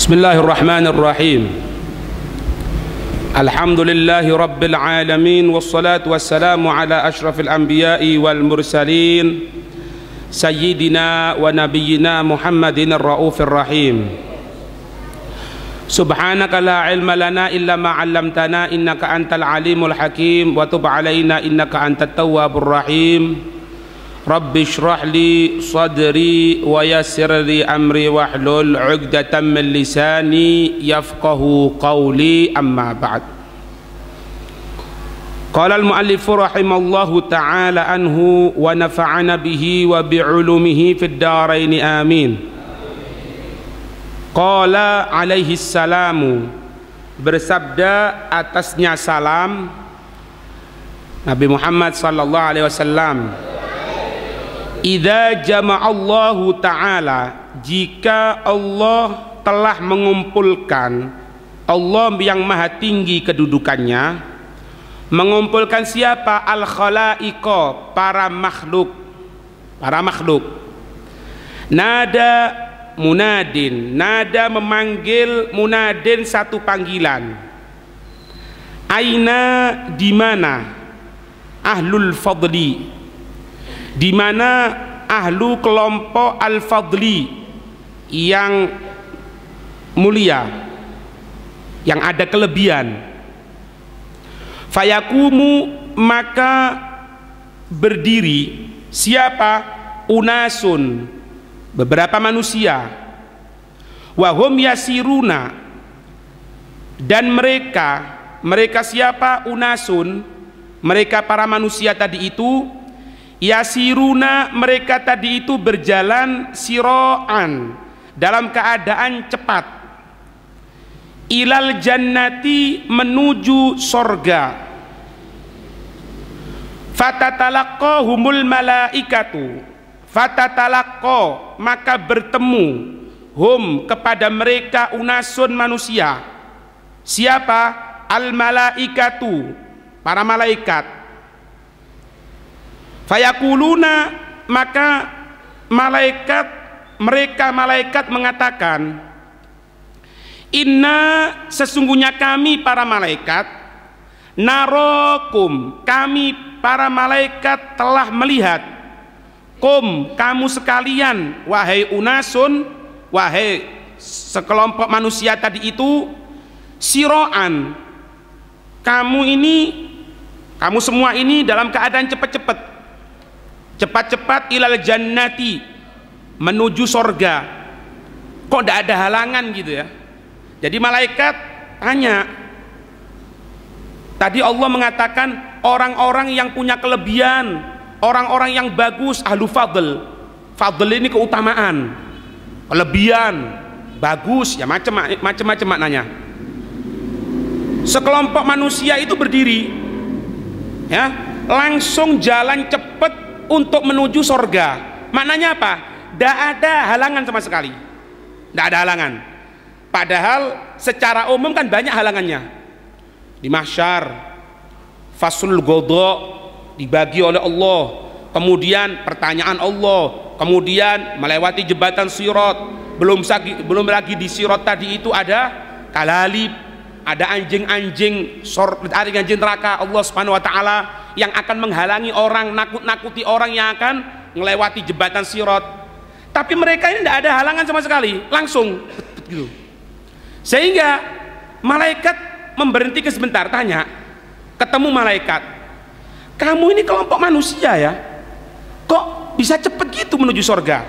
Bismillahirrahmanirrahim. Alhamdulillahi rabbil alamin, wassalatu wassalamu ala ashrafil anbiya'i wal mursalin, sayyidina wa nabiyyina Muhammadin ar-raufir rahim. Subhanaka la ilma lana illa ma 'allamtana innaka antal alimul hakim, wa tub 'alaina innaka antat tawwabur rahim. Rabbi shrah li sadri wa yassir li amri wahlul 'uqdatam min lisani yafqahu qawli, amma ba'd. Qala al-muallif rahimallahu ta'ala anhu wa nafa'ana bihi wa bi'ulumihi fid dharain amin. Qala alaihi salamu, bersabda atasnya salam Nabi Muhammad sallallahu alaihi wasallam, idza jama'allahu ta'ala, jika Allah telah mengumpulkan, Allah yang maha tinggi kedudukannya, mengumpulkan siapa? Al-khalaiqa, para makhluk, nada munadin, nada memanggil, munadin satu panggilan, aina, di mana, ahlul fadli, di mana ahlu kelompok al-fadli yang mulia, yang ada kelebihan. Fayakumu, maka berdiri siapa? Unasun, beberapa manusia. Wahum yasiruna, dan mereka siapa? Unasun, mereka para manusia tadi itu. Yasiruna, mereka tadi itu berjalan siro'an, dalam keadaan cepat, ilal jannati, menuju sorga. Fatatallaqqahumul malaikatu, fatatalaqqa, maka bertemu, hum, kepada mereka, unasun, manusia. Siapa? Al malaikatu, para malaikat. Fayakuluna, maka malaikat mengatakan, inna, sesungguhnya kami para malaikat, narokum, kami para malaikat telah melihat, kum, kamu sekalian, wahai unasun, wahai sekelompok manusia tadi itu, siroan, kamu semua ini dalam keadaan cepat-cepat ilal jannati, menuju sorga. Kok tidak ada halangan gitu ya? Jadi malaikat tanya, tadi Allah mengatakan orang-orang yang punya kelebihan, orang-orang yang bagus, ahlu fadl. Fadl ini keutamaan, kelebihan, bagus, ya macam-macam maknanya. Sekelompok manusia itu berdiri, ya, langsung jalan cepat untuk menuju sorga. Maknanya apa? Tidak ada halangan sama sekali, tidak ada halangan. Padahal secara umum kan banyak halangannya. Di mahsyar, fasul godho, dibagi oleh Allah, kemudian pertanyaan Allah, kemudian melewati jembatan sirat, belum lagi di sirat tadi itu ada kalalib, ada anjing-anjing neraka Allah Subhanahu wa taala yang akan menghalangi orang, nakut-nakuti orang yang akan melewati jembatan sirat. Tapi mereka ini tidak ada halangan sama sekali, langsung gitu. Sehingga malaikat memberhentikan sebentar, tanya, ketemu malaikat, kamu ini kelompok manusia ya, kok bisa cepat gitu menuju surga?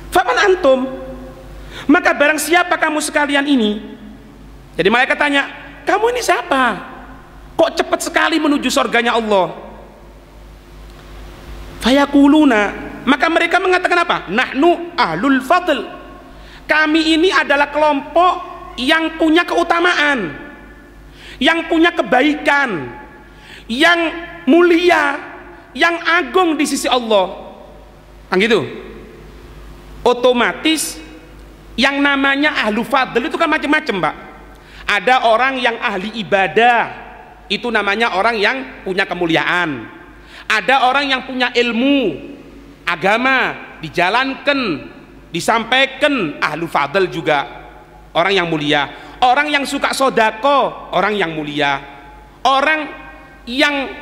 Faman antum, maka barang siapa kamu sekalian ini? Jadi malaikat tanya, kamu ini siapa? Kok cepat sekali menuju surganya Allah? Fayakuluna, maka mereka mengatakan apa? Nahnu ahlul fadl, kami ini adalah kelompok yang punya keutamaan, yang punya kebaikan, yang mulia, yang agung di sisi Allah. Kan gitu. Otomatis yang namanya ahlu fadl itu kan macam-macam, Pak. Ada orang yang ahli ibadah, itu namanya orang yang punya kemuliaan. Ada orang yang punya ilmu agama, dijalankan, disampaikan, ahlu fadl juga. orang yang mulia. Orang yang suka sodako, orang yang mulia. Orang yang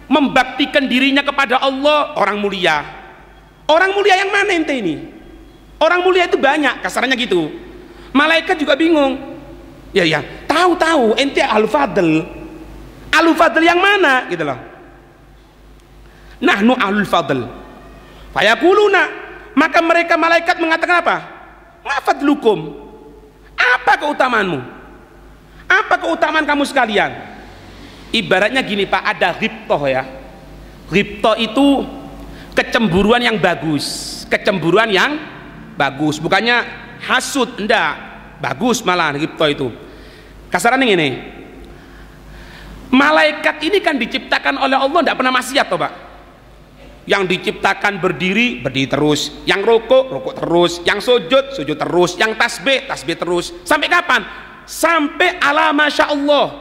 membaktikan dirinya kepada Allah, orang mulia. Orang mulia yang mana ente ini? Orang mulia itu banyak, kasarnya gitu. Malaikat juga bingung. Ya, tahu ente al-fadl. Al-fadl yang mana gitu loh. Nahnu al-fadl. Fayaquluna, maka mereka malaikat mengatakan apa? Ma fadlukum? Apa keutamaanmu? Apa keutamaan kamu sekalian? Ibaratnya gini Pak, ada ghibtoh ya. Ghibtoh itu kecemburuan yang bagus. Kecemburuan yang bagus, bukannya hasud, enggak. Bagus malah ghibtoh itu. Kasarannya ini, malaikat ini kan diciptakan oleh Allah, enggak pernah maksiat toh Pak. Yang diciptakan berdiri terus, yang rukuk terus, yang sujud terus, yang tasbih terus. Sampai kapan? Sampai ala masya Allah,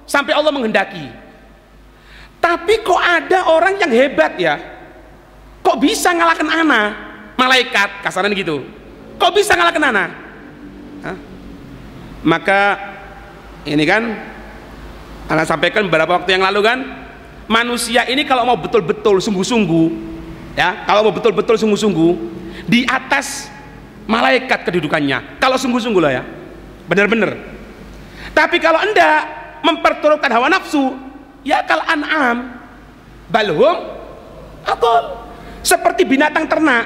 sampai Allah menghendaki. Tapi kok ada orang yang hebat ya, kok bisa ngalahkan ana malaikat, kasaran gitu. Kok bisa ngalahkan ana? Hah? Maka ini kan anak sampaikan beberapa waktu yang lalu kan, manusia ini kalau mau betul-betul sungguh-sungguh ya, kalau mau betul-betul sungguh-sungguh di atas malaikat kedudukannya, kalau sungguh-sungguh lah ya, benar-benar. Tapi kalau enggak, memperturutkan hawa nafsu, ya kal an'am balhum atol, seperti binatang ternak,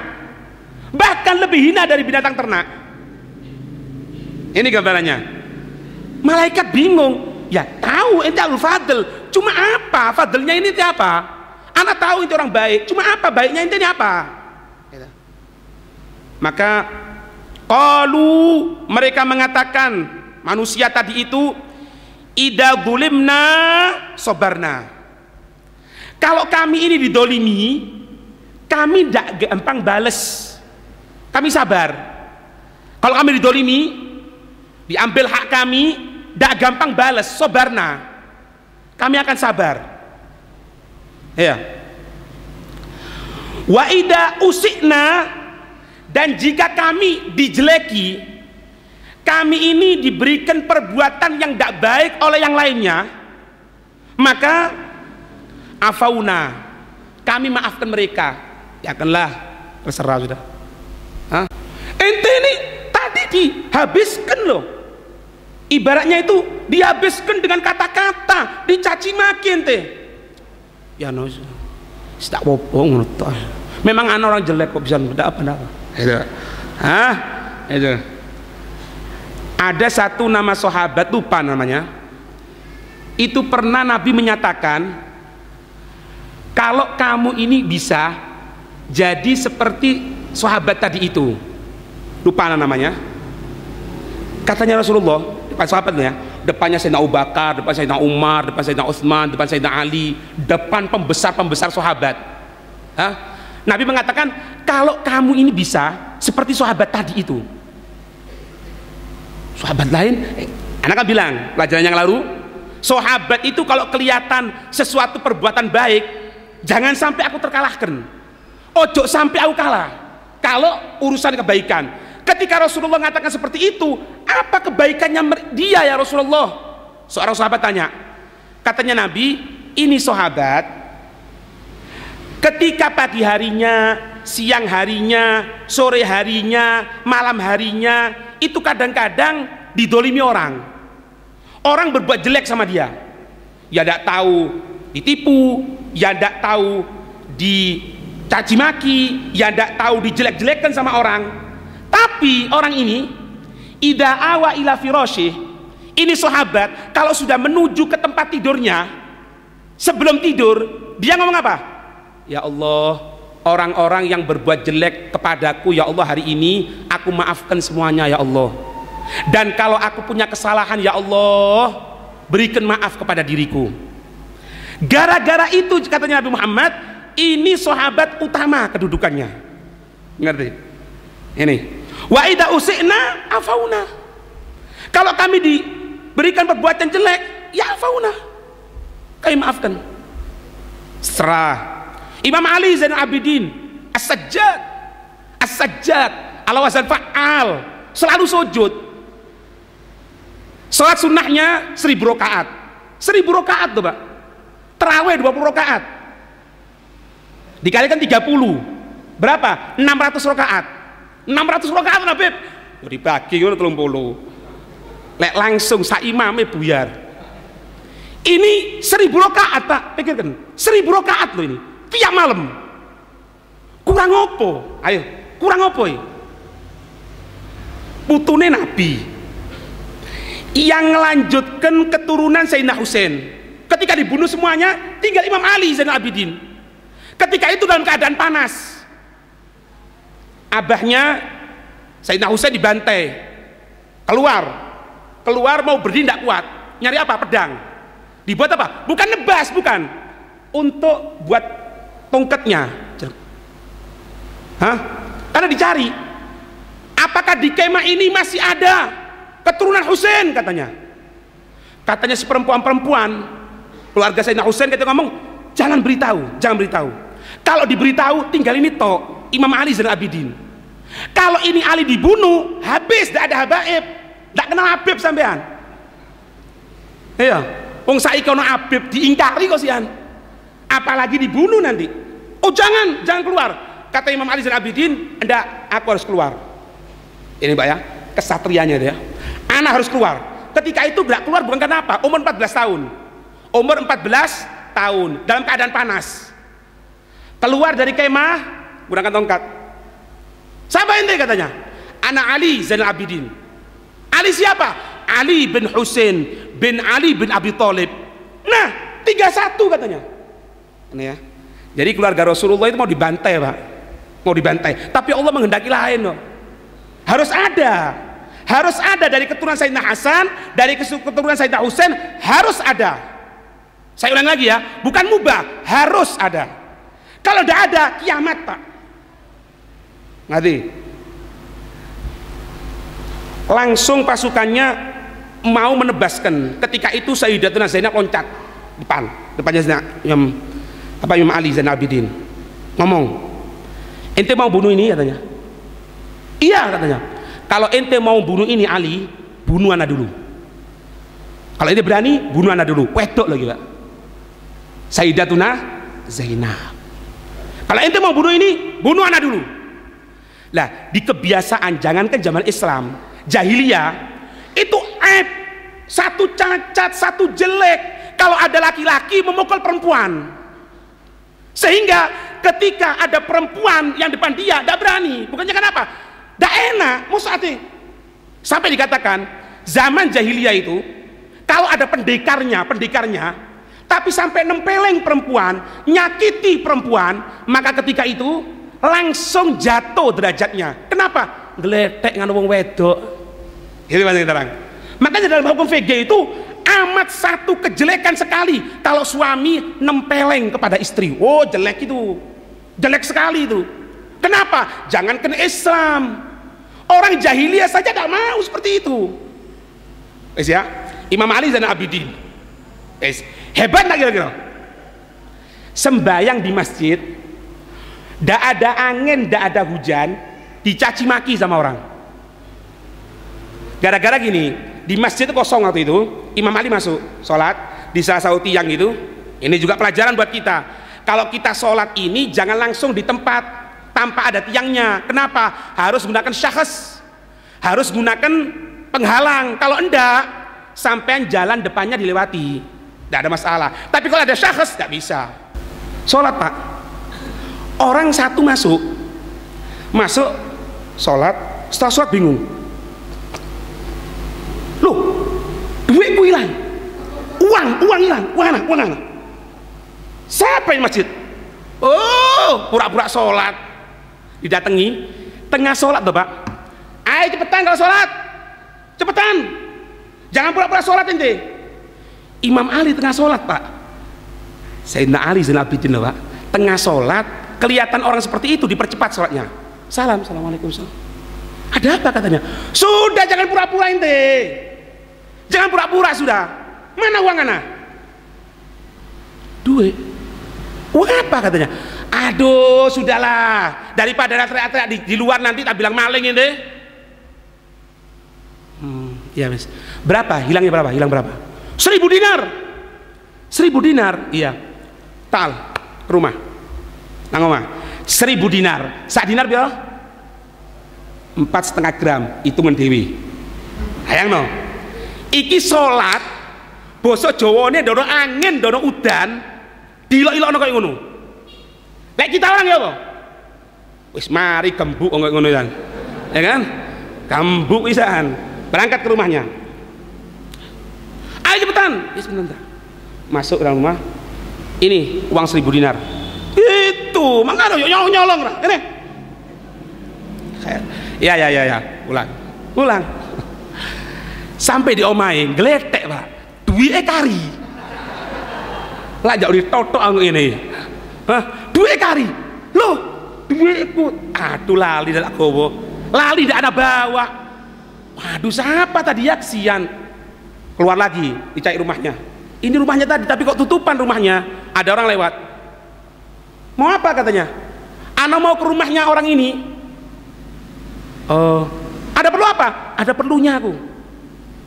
bahkan lebih hina dari binatang ternak. Ini gambarannya. Malaikat bingung. Ya tahu ente al-fadl, cuma apa fadlnya ini apa? Anak tahu itu orang baik, cuma apa baiknya ente ini apa? Maka qalu, mereka mengatakan, manusia tadi itu, idza zulimna sabarna. Kalau kami ini didolimi, kami tidak gampang bales, kami sabar. Kalau kami didolimi, diambil hak kami, tidak gampang balas, sobarna, kami akan sabar ya. Wa ida usikna, dan jika kami dijeleki, kami ini diberikan perbuatan yang tidak baik oleh yang lainnya, maka afauna, kami maafkan mereka. Ya kanlah, terserah sudah. Hah? Ente ini tadi dihabiskan loh, ibaratnya itu dihabiskan dengan kata-kata, dicaci maki ente. Ya no, tidak bohong. Memang anak orang jelek kok bisa tidak apa-apa. Itu. Hah? Itu. Ada satu nama sahabat, lupa namanya. Itu pernah Nabi menyatakan, kalau kamu ini bisa jadi seperti sahabat tadi itu. Lupa namanya. Katanya Rasulullah, depan sahabatnya, depannya Sayyidina Abu Bakar, depan Sayyidina Umar, depan Sayyidina Utsman, depan Sayyidina Ali, depan pembesar-pembesar sahabat. Hah? Nabi mengatakan, kalau kamu ini bisa seperti sahabat tadi itu. Sahabat lain, anak kan bilang pelajaran yang lalu, sahabat itu kalau kelihatan sesuatu perbuatan baik, jangan sampai aku terkalahkan, ojo sampai aku kalah kalau urusan kebaikan. Ketika Rasulullah mengatakan seperti itu, apa kebaikannya dia ya Rasulullah? Seorang sahabat tanya. Katanya Nabi, ini sahabat, ketika pagi harinya, siang harinya, sore harinya, malam harinya, itu kadang-kadang didolimi orang. Orang berbuat jelek sama dia. Ya tidak tahu ditipu, ya tidak tahu dicaci maki, ya tidak tahu dijelek-jelekkan sama orang. Tapi orang ini, ida awa ila firashih, ini sahabat kalau sudah menuju ke tempat tidurnya, sebelum tidur dia ngomong apa? Ya Allah, orang-orang yang berbuat jelek kepadaku, ya Allah, hari ini aku maafkan semuanya ya Allah. Dan kalau aku punya kesalahan, ya Allah, berikan maaf kepada diriku. Gara-gara itu katanya Nabi Muhammad, ini sahabat utama kedudukannya. Ngerti? Ini. Wa idza usikna afauna. Kalau kami diberikan perbuatan jelek, ya afauna, kami maafkan. Serah. Imam Ali Zainal Abidin As-Sajjad ala wazan fa'al, selalu sujud. Sholat sunnahnya 1000 rakaat. 1000 rakaat tuh Pak. Tarawih 20 rakaat. Dikalikan 30. Berapa? 600 rakaat. 600 rakaat Habib. Dibagi ngono 30. Lek langsung sak imame buyar. Ini 1000 rakaat Pak, pikirkan. 1000 rakaat loh ini. Tiap malam. Kurang opo? Ayo, kurang opo ya? Putune Nabi yang melanjutkan keturunan Sayyidina Husain. Ketika dibunuh semuanya, tinggal Imam Ali Zainal Abidin. Ketika itu dalam keadaan panas. Abahnya Sayyidina Husain dibantai. Keluar mau berdiri tidak kuat. Nyari apa? Pedang. Dibuat apa? Bukan nebas, bukan. Untuk buat tongkatnya. Hah? Karena dicari. Apakah di kemah ini masih ada keturunan Husain katanya? Katanya si perempuan-perempuan keluarga Sayyidina Husain kita ngomong, jangan beritahu. Kalau diberitahu tinggal ini tok Imam Ali Zainal Abidin. Kalau ini Ali dibunuh, habis, tidak ada habaib, tidak kenal Habib sampean. Iya, wong saiki ono Habib diingkari kok sian. Apalagi dibunuh nanti. Oh jangan keluar. Kata Imam Ali Zainal Abidin, enggak, aku harus keluar. Ini Mbak ya, kesatrianya dia. Anak harus keluar. Ketika itu enggak keluar bukan karena apa? Umur 14 tahun. Umur 14 tahun dalam keadaan panas. Keluar dari kemah menggunakan tongkat. Siapa ente katanya? Anak Ali Zainal Abidin. Ali siapa? Ali bin Husain bin Ali bin Abi Thalib. Nah, 31 katanya. Ini ya. Jadi keluarga Rasulullah itu mau dibantai, Pak. Mau dibantai. Tapi Allah menghendaki lain loh. Harus ada dari keturunan Sayyidina Hasan, dari keturunan Sayyidina Husain, harus ada. Saya ulang lagi ya, bukan mubah, harus ada. Kalau tidak ada, kiamat Pak. Ngerti? Langsung pasukannya mau menebaskan. Ketika itu Sayyidatuna Zainab loncat depannya Imam Ali Zainal Abidin. Ngomong, ente mau bunuh ini katanya. Iya katanya. Kalau ente mau bunuh ini Ali, bunuh anak dulu. Kalau ente berani, bunuh anak dulu. Wedok lagi Pak. Sayyidatuna Zainab. Kalau ente mau bunuh ini, bunuh anak dulu. Lah, di kebiasaan jangankan zaman Islam, jahiliyah itu aib, satu cacat, satu jelek. Kalau ada laki-laki memukul perempuan, sehingga ketika ada perempuan yang depan dia, tidak berani. Bukannya kenapa? Tidak enak, musati. Sampai dikatakan zaman jahiliyah itu, kalau ada pendekarnya, tapi sampai nempeleng perempuan, nyakiti perempuan, maka ketika itu langsung jatuh derajatnya. Kenapa? Ngeletek nganu wong wedok. Itu bahasa terang. Makanya dalam hukum fikih itu amat satu kejelekan sekali kalau suami nempeleng kepada istri. Oh jelek itu, jelek sekali itu. Kenapa? Jangankan Islam, orang jahiliyah saja tidak mau seperti itu. Ya, Imam Ali Zainal Abidin. Hebat tak kira-kira? Sembayang di masjid, tidak ada angin, tidak ada hujan, dicaci maki sama orang. Gara-gara gini, di masjid itu kosong waktu itu, Imam Ali masuk sholat di salah satu tiang itu. Ini juga pelajaran buat kita. Kalau kita sholat ini jangan langsung di tempat tanpa ada tiangnya. Kenapa? Harus gunakan syakhs, harus gunakan penghalang. Kalau enggak, sampean jalan depannya dilewati, tidak ada masalah. Tapi kalau ada syakhs, tidak bisa. Sholat Pak, orang satu masuk sholat, setelah sholat bingung, loh duitku hilang, uang hilang, uang mana? Siapa yang masjid? Oh pura-pura sholat. Didatangi tengah sholat tuh Pak, ayo cepetan kalau sholat, cepetan, jangan pura-pura sholat ente. Imam Ali tengah sholat Pak, Sayyidina Ali Zainal Abidin Pak, tengah sholat, kelihatan orang seperti itu dipercepat sholatnya. Assalamualaikum. Ada apa katanya? Sudah jangan pura-pura ente, jangan pura-pura sudah. Mana uang anak? Duit. Uang apa katanya? Aduh sudahlah, daripada teriak-teriak di luar nanti tak bilang maling ini. Ya Mas. Berapa? Hilangnya berapa? Hilang berapa? 1000 dinar. 1000 dinar. Iya. Tal ke rumah. Nang omah. 1000 dinar. Sak dinar piro? 4,5 gram. Hitungan dewi. Hayang no. Iki salat basa Jawane ndono angin, ndono udan, dilok-ilokno koyo ngono. Lek kita orang ya apa? Wis mari gembuk kok ngono kan. Ya kan? Gembuk pisan. Berangkat ke rumahnya. Ayo cepetan. Ya sebentar. Masuk ke dalam rumah. Ini uang 1000 dinar. Itu, mangano nyolong lah. Ini. Ya. Ulang. Sampai di omahe gletek, Pak. Duwike kari. Lah jak ditotok aku ini. Hah? Duwike kari. Loh, duwikku. Aduh lali dak gowo. Lali dak ana bawa. Waduh, siapa tadi ya kesian. Keluar lagi, dicari rumahnya. Ini rumahnya tadi, tapi kok tutupan rumahnya. Ada orang lewat. Mau apa katanya? Ana mau ke rumahnya orang ini. Oh, ada perlu apa? Ada perlunya aku.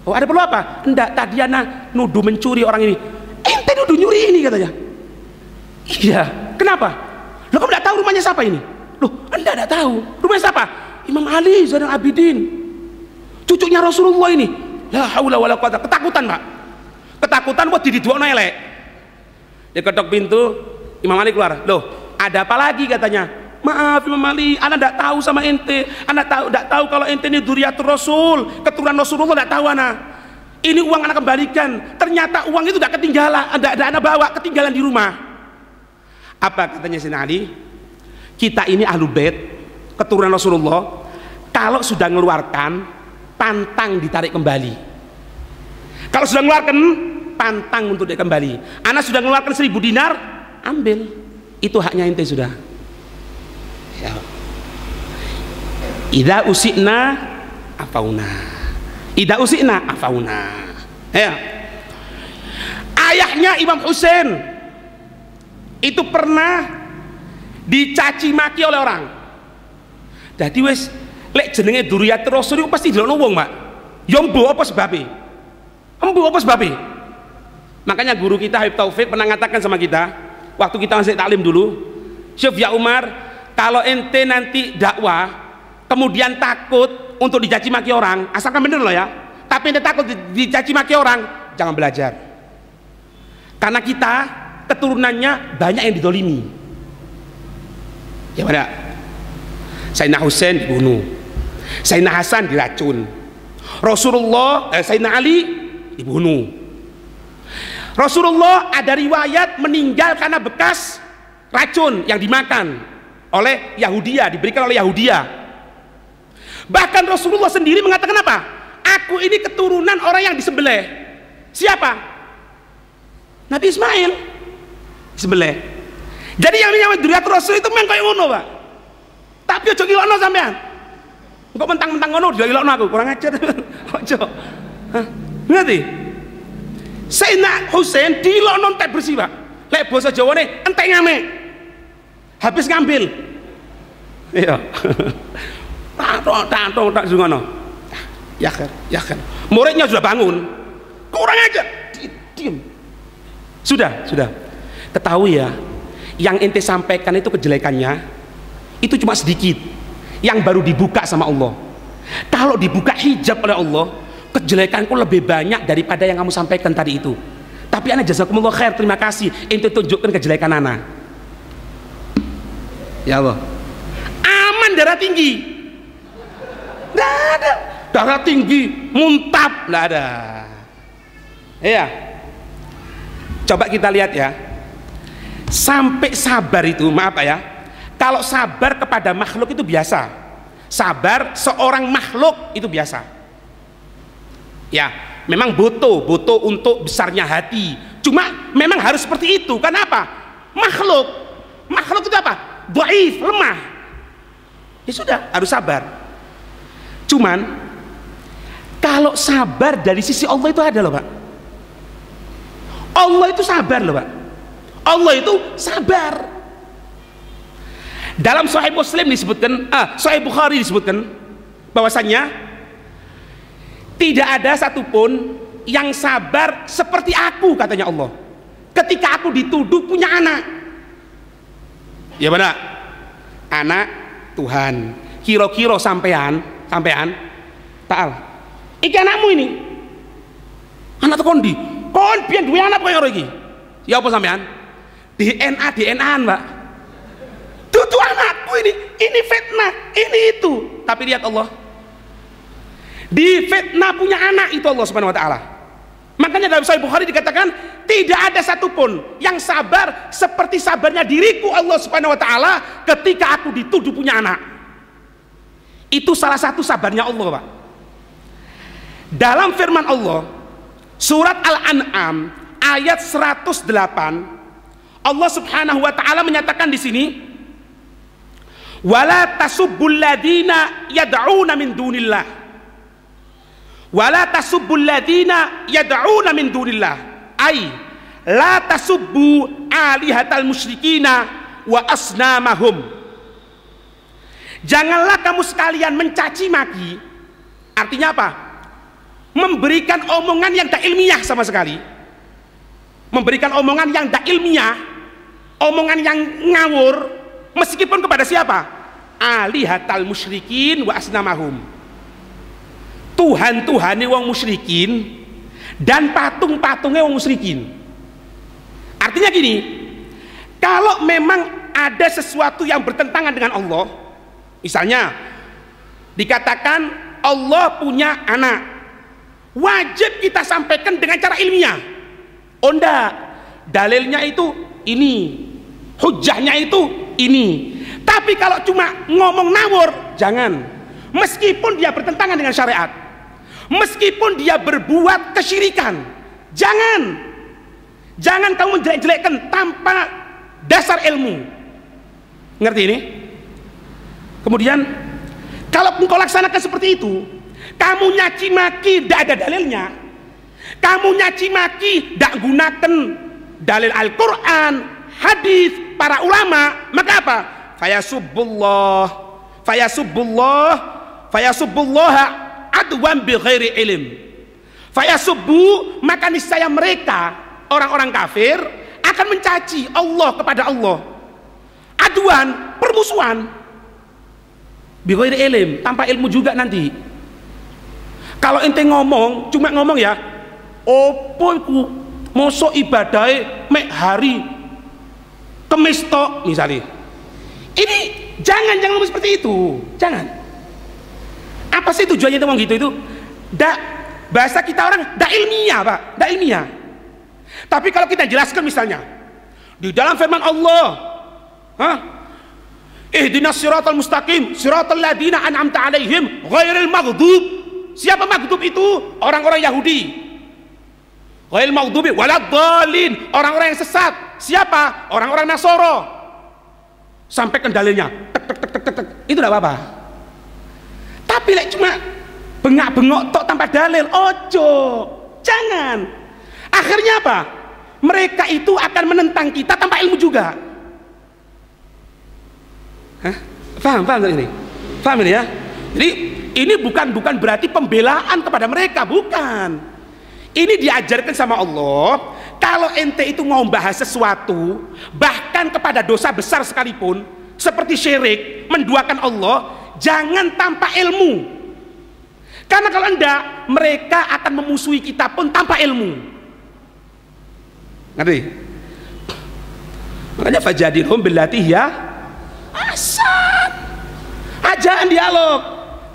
Oh, ada perlu apa? Enggak, tadi ana nuduh mencuri orang ini. Ente nuduh nyuri ini katanya. Iya, kenapa? Lo kamu enggak tahu rumahnya siapa ini? Loh, enggak tahu. Rumahnya siapa? Imam Ali Zainal Abidin. Cucunya Rasulullah ini. La haula wala quwata. Ketakutan, Pak. Ketakutan buat dididukno elek. Dia ketok pintu, Imam Ali keluar. Loh, ada apa lagi katanya? Maaf Imam Ali, ana enggak tahu sama ente. Ana enggak tahu kalau ente ini dzurriyyatur Rasul, keturunan Rasulullah, enggak tahu ana. Ini uang ana kembalikan. Ternyata uang itu enggak ketinggalan, enggak ana bawa, ketinggalan di rumah. Apa katanya Sayyidina Ali? Kita ini Ahlul Bait, keturunan Rasulullah. Kalau sudah mengeluarkan, pantang ditarik kembali. Kalau sudah mengeluarkan, pantang untuk ditarik kembali. Anak sudah mengeluarkan 1000 dinar, ambil. Itu haknya ente sudah. Ya. Idza usi'na afauna. Idza usi'na afauna. Ya. Ayahnya Imam Husain itu pernah dicaci maki oleh orang. Jadi wes lek jenenge dzurriyyatur Rasul itu pasti dilokno wong, Pak. Ya mbo apa sebabe? Mbo apa sebabe? Makanya guru kita Habib Taufik pernah mengatakan sama kita waktu kita masih taklim dulu, Syekh ya Umar, kalau ente nanti dakwah kemudian takut untuk dicaci maki orang, asalkan bener loh ya, tapi ente takut dicaci maki orang, jangan belajar. Karena kita keturunannya banyak yang didolimi. Ya pada Sayyidina Husain dibunuh, Sayyidina Hasan diracun, Sayyidina Ali dibunuh. Rasulullah ada riwayat meninggal karena bekas racun yang dimakan oleh Yahudia, diberikan oleh Yahudia. Bahkan Rasulullah sendiri mengatakan apa? Aku ini keturunan orang yang disembelih. Siapa? Nabi Ismail disembelih. Jadi yang namanya dzurriyyatur Rasul itu memang kayak ngono, Pak. Tapi ojo ngilokno sampean. Engko mentang-mentang ngono dilokno aku, kurang ajar. Ojo. Hah? Ngerti? Sayyidina Husain dilokno entek bersih, Pak. Lek basa Jawane entek ngame. Habis ngambil. Iya. Tak ngono. Ya kan. Muridnya sudah bangun. Kurang ajar. Diam. Sudah. Ketahui ya, yang ente sampaikan itu kejelekannya itu cuma sedikit yang baru dibuka sama Allah. Kalau dibuka hijab oleh Allah, kejelekanku lebih banyak daripada yang kamu sampaikan tadi itu. Tapi ana jazakumullah khair, terima kasih ente tunjukkan kejelekan ana. Ya Allah, aman darah tinggi. Nggak ada darah tinggi muntap, nggak ada. Iya, coba kita lihat ya, sampai sabar itu, maaf ya, kalau sabar kepada makhluk itu biasa, sabar seorang makhluk itu biasa ya, memang butuh untuk besarnya hati, cuma memang harus seperti itu. Kenapa? Makhluk itu apa? Dhaif, lemah, ya sudah harus sabar. Cuman kalau sabar dari sisi Allah itu ada loh, Pak. Allah itu sabar loh, Pak. Allah itu sabar. Dalam Sahih Muslim disebutkan, Sahih Bukhari disebutkan bahwasannya Tidak ada satupun yang sabar seperti aku, katanya Allah, ketika aku dituduh punya anak. Ya benar, anak Tuhan. Kira-kira sampean Ta'al, iki anakmu ini anak tekondi kon biyen duwe anak kaya iki. Ya apa sampean? DNA-an, Mbak. Tutu anakku ini fitnah, ini itu. Tapi lihat Allah, di fitnah punya anak itu Allah Subhanahu wa taala. Makanya dalam Sahih Bukhari dikatakan tidak ada satupun yang sabar seperti sabarnya diriku Allah Subhanahu wa taala ketika aku dituduh punya anak. Itu salah satu sabarnya Allah, Pak. Dalam firman Allah surat Al-An'am ayat 108, Allah Subhanahu wa taala menyatakan di sini, wala tasubbul ladina yad'una min dunillah, wala tasubbul ladina yad'una min dunillah, ay la tasubbu alihatal musyrikina wa asnamahum. Janganlah kamu sekalian mencaci maki, artinya apa? Memberikan omongan yang tak ilmiah sama sekali, memberikan omongan yang tak ilmiah, omongan yang ngawur, meskipun kepada siapa? Alihatal musyrikin wa asnamahum, Tuhan-Tuhane wong musyrikin dan patung-patungnya wong musyrikin. Artinya gini, kalau memang ada sesuatu yang bertentangan dengan Allah, misalnya dikatakan Allah punya anak, wajib kita sampaikan dengan cara ilmiah. Oh enggak, dalilnya itu ini, hujahnya itu ini. Tapi kalau cuma ngomong ngawur, jangan. Meskipun dia bertentangan dengan syariat, meskipun dia berbuat kesyirikan, jangan kamu menjelek-jelekkan tanpa dasar ilmu. Ngerti ini? Kemudian kalau engkau laksanakan seperti itu, kamu nyaci maki tidak ada dalilnya, kamu nyaci maki tidak gunakan dalil Al-Quran, hadis para ulama, maka apa? Fayasubbullaha adwan bi ghairi ilm. Fayasubbu, maka niscaya mereka orang-orang kafir akan mencaci Allah kepada Allah. Adwan, permusuhan, bi ghairi ilm, tanpa ilmu juga nanti. Kalau ente ngomong, cuma ngomong ya, opo iku mosok ibadahe mek hari Kemis tok misalnya. Ini jangan ngomong seperti itu, jangan. Apa sih tujuannya ngomong gitu itu? Bahasa kita orang dak ilmiah, Pak, dak ilmiah. Tapi kalau kita jelaskan misalnya di dalam firman Allah, ihdinas siratal mustaqim siratal ladzina an'amta alaihim ghairil maghdub. Siapa maghdub itu? Orang-orang Yahudi. Ghairil maghdubi waladdallin, orang-orang yang sesat. Siapa? Orang-orang Nasoro. Sampai kendalinya itu tidak apa-apa. Tapi cuma bengak-bengok tok tanpa dalil, ojo, jangan. Akhirnya apa? Mereka itu akan menentang kita tanpa ilmu juga. Paham ini? Paham ini ya? Jadi ini bukan berarti pembelaan kepada mereka, bukan. Ini diajarkan sama Allah. Kalau ente itu mau bahas sesuatu, bahkan kepada dosa besar sekalipun, seperti syirik, menduakan Allah, jangan tanpa ilmu. Karena kalau enggak, mereka akan memusuhi kita pun tanpa ilmu. Ngerti? Makanya fajadilhum billati hiya ahsan. Ajaan dialog,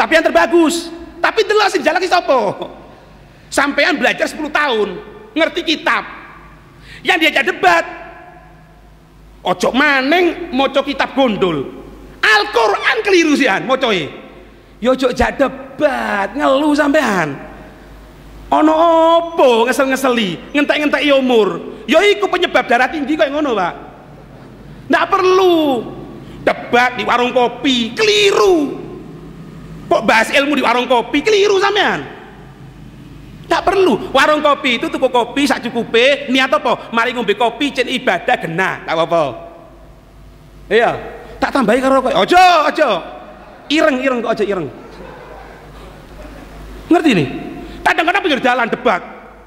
tapi yang terbagus. Tapi jelasin jalan ki sapa? Sampean belajar 10 tahun, ngerti kitab. Yang diajak debat, ojo maning moco kitab gondol. Al-Quran keliru sian mocoe. Yo ojo jak debat, ngeluh sampean. Ono opo ngesel-ngeseli, ngentek-ngentek umur. Yo iku penyebab darah tinggi kok ngono, Pak. Nggak perlu debat di warung kopi, keliru. Kok bahas ilmu di warung kopi, keliru sampean. Tak perlu. Warung kopi itu tuku kopi sak cukupe, niat apa? Mari ngombe kopi jen ibadah genah, tak apa-apa. Iya, tak tambahi karo kok. Ojo. Ireng kok aja ireng. Ngerti nih? pinggir jalan debat.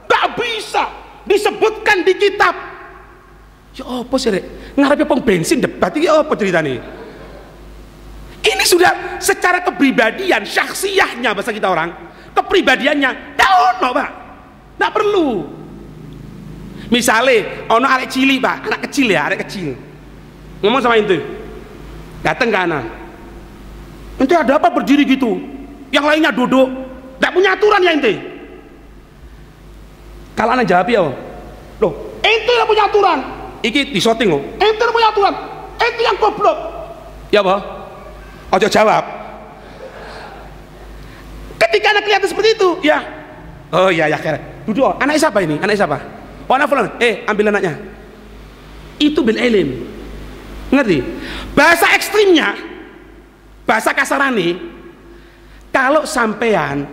Nggak bisa disebutkan di kitab. Ya apa sih rek? Ngarepe pom bensin debat iki apa ceritanya? Ini sudah secara kepribadian, syakhsiyahnya bahasa kita orang, kepribadiannya nggak ono pak, nggak perlu. Misalnya ono arek cilik pak, anak kecil ya, arek kecil ngomong sama ente, datang ke anak, ente ada apa berdiri gitu, yang lainnya duduk, nggak punya aturan ya ente. Kalau anak jawab ya, loh ente yang punya aturan, iki disoting loh, ente yang punya aturan, ente yang goblok, ya pak. Ojo jawab. Ketika anak kelihatan seperti itu, ya, oh ya kira, duduk. Anak siapa ini? Anak siapa? Oh anak fulan. Ambil anaknya. Itu bil ilm. Ngerti? Bahasa ekstrimnya, bahasa kasarane, kalau sampean